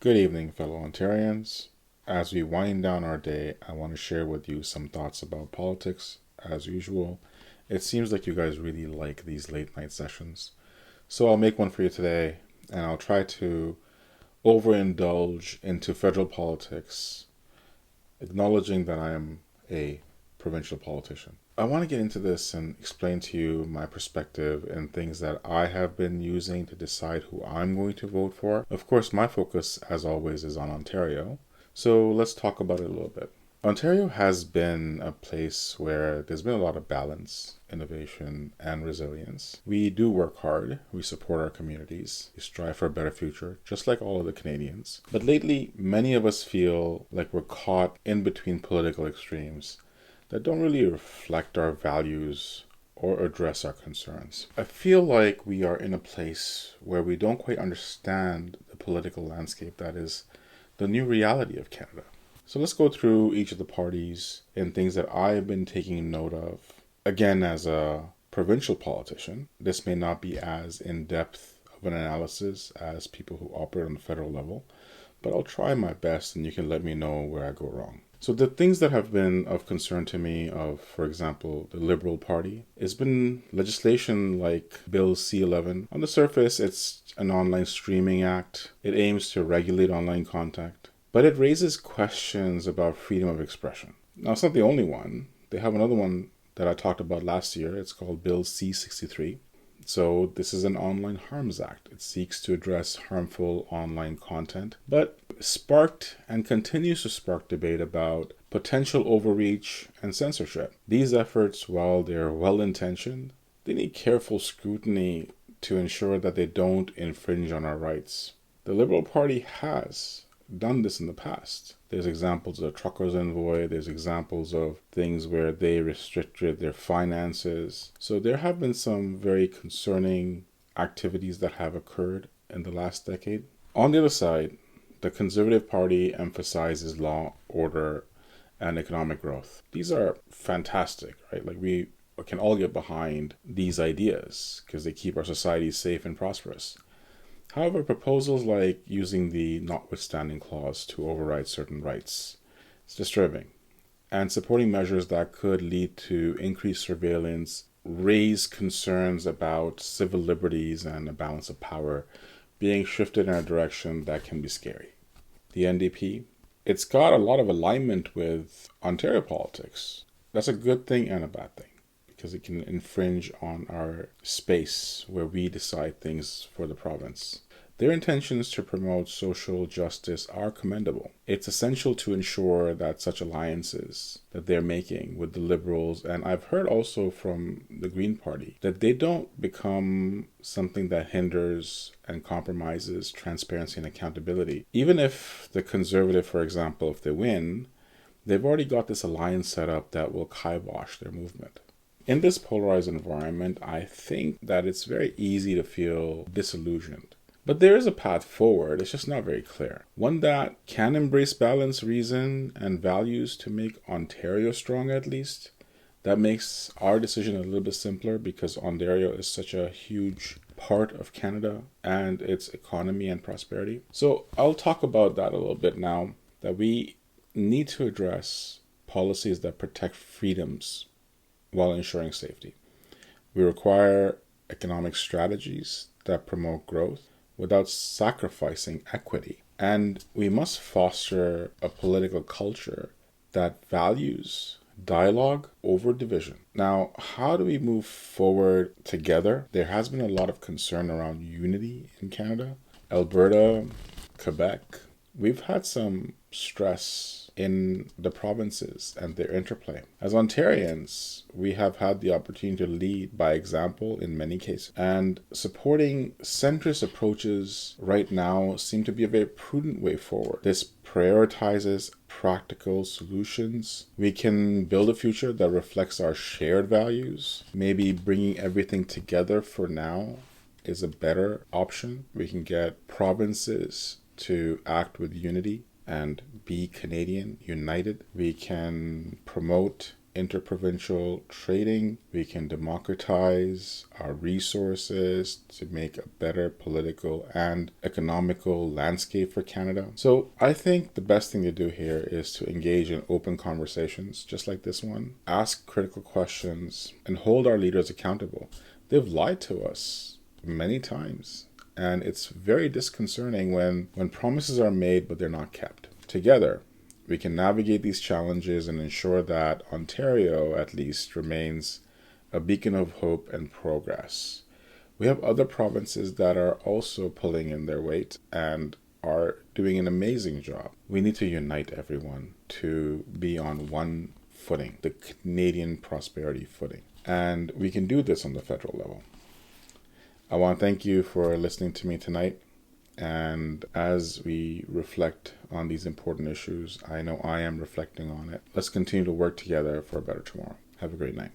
Good evening, fellow Ontarians. As we wind down our day, I want to share with you some thoughts about politics. As usual, it seems like you guys really like these late night sessions. So I'll make one for you today, and I'll try to overindulge into federal politics, acknowledging that I am a provincial politician. I want to get into this and explain to you my perspective and things that I have been using to decide who I'm going to vote for. Of course, my focus, as always, is on Ontario. So let's talk about it a little bit. Ontario has been a place where there's been a lot of balance, innovation, and resilience. We do work hard. We support our communities. We strive for a better future, just like all of the Canadians. But lately, many of us feel like we're caught in between political extremes that don't really reflect our values or address our concerns. I feel like we are in a place where we don't quite understand the political landscape that is the new reality of Canada. So let's go through each of the parties and things that I've been taking note of. Again, as a provincial politician, this may not be as in-depth of an analysis as people who operate on the federal level, but I'll try my best and you can let me know where I go wrong. So the things that have been of concern to me for example, the Liberal Party, has been legislation like Bill C-11. On the surface, it's an online streaming act. It aims to regulate online content, but it raises questions about freedom of expression. Now, it's not the only one. They have another one that I talked about last year. It's called Bill C-63. So this is an Online Harms Act. It seeks to address harmful online content, but sparked and continues to spark debate about potential overreach and censorship. These efforts, while they're well-intentioned, they need careful scrutiny to ensure that they don't infringe on our rights. The Liberal Party has done this in the past. There's examples of the truckers' envoy. There's examples of things where they restricted their finances. So there have been some very concerning activities that have occurred in the last decade. On the other side, the Conservative Party emphasizes law, order, and economic growth. These are fantastic, right? Like we can all get behind these ideas because they keep our society safe and prosperous. However, proposals like using the notwithstanding clause to override certain rights is disturbing, and supporting measures that could lead to increased surveillance raise concerns about civil liberties and a balance of power being shifted in a direction that can be scary. The NDP, it's got a lot of alignment with Ontario politics. That's a good thing and a bad thing, because it can infringe on our space where we decide things for the province. Their intentions to promote social justice are commendable. It's essential to ensure that such alliances that they're making with the Liberals, and I've heard also from the Green Party, that they don't become something that hinders and compromises transparency and accountability. Even if the Conservative, for example, if they win, they've already got this alliance set up that will kibosh their movement. In this polarized environment, I think that it's very easy to feel disillusioned. But there is a path forward. It's just not very clear. One that can embrace balance, reason, and values to make Ontario strong at least. That makes our decision a little bit simpler because Ontario is such a huge part of Canada and its economy and prosperity. So I'll talk about that a little bit now, that we need to address policies that protect freedoms while ensuring safety. We require economic strategies that promote growth without sacrificing equity. And we must foster a political culture that values dialogue over division. Now, how do we move forward together? There has been a lot of concern around unity in Canada. Alberta, Quebec, we've had some stress in the provinces and their interplay. As Ontarians, we have had the opportunity to lead by example in many cases, and supporting centrist approaches right now seem to be a very prudent way forward. This prioritizes practical solutions. We can build a future that reflects our shared values. Maybe bringing everything together for now is a better option. We can get provinces to act with unity and be Canadian, united. We can promote interprovincial trading. We can democratize our resources to make a better political and economical landscape for Canada. So I think the best thing to do here is to engage in open conversations just like this one, ask critical questions, and hold our leaders accountable. They've lied to us many times, and it's very disconcerting when promises are made but they're not kept. Together, we can navigate these challenges and ensure that Ontario, at least, remains a beacon of hope and progress. We have other provinces that are also pulling in their weight and are doing an amazing job. We need to unite everyone to be on one footing, the Canadian prosperity footing. And we can do this on the federal level. I want to thank you for listening to me tonight. And as we reflect on these important issues, I know I am reflecting on it. Let's continue to work together for a better tomorrow. Have a great night.